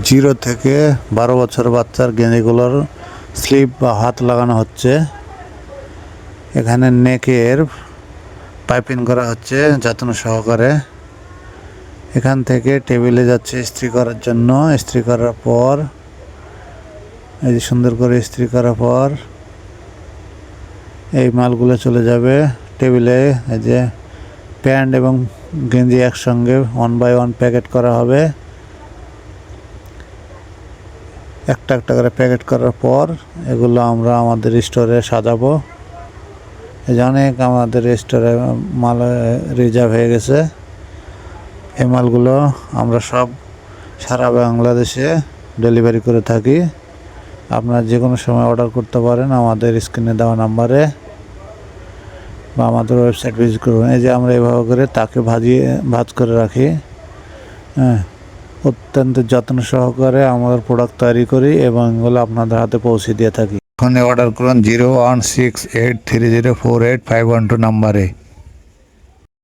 0 থেকে 12 বছর বাচ্চার গেঞ্জিগুলোর স্লিপ বা হাত লাগানো হচ্ছে। এখানে নেকের পাইপিং করা হচ্ছে যত্ন সহকারে। এখান থেকে টেবিলে যাচ্ছে ইস্ত্রি করার জন্য। ইস্ত্রি করার পর এই যে সুন্দর করে ইস্ত্রি করার পর এই মালগুলো চলে যাবে টেবিলে। এই যে প্যান্ট এবং গেঞ্জি একসঙ্গে 1 বাই 1 প্যাকেট করা হবে। একটা একটা করে প্যাকেট করার পর এগুলো আমরা আমাদের স্টোরে সাজাবো। এই যে অনেক আমাদের স্টোরে মাল রিজার্ভ হয়ে গেছে। এই মালগুলো আমরা সব সারা বাংলাদেশে ডেলিভারি করে থাকি। আপনারা যে কোনো সময় অর্ডার করতে পারেন আমাদের স্ক্রিনে দেওয়া নাম্বারে বা আমাদের ওয়েবসাইট ভিজিট করুন। এই যে আমরা এভাবে করে তাকে ভাজ করে রাখি। হ্যাঁ, অত্যন্ত যত্ন সহকারে আমাদের প্রোডাক্ট তৈরি করি এবং এগুলো আপনাদের হাতে পৌঁছে দিয়ে থাকি। এখানে অর্ডার করুন 01683048512 নাম্বারে।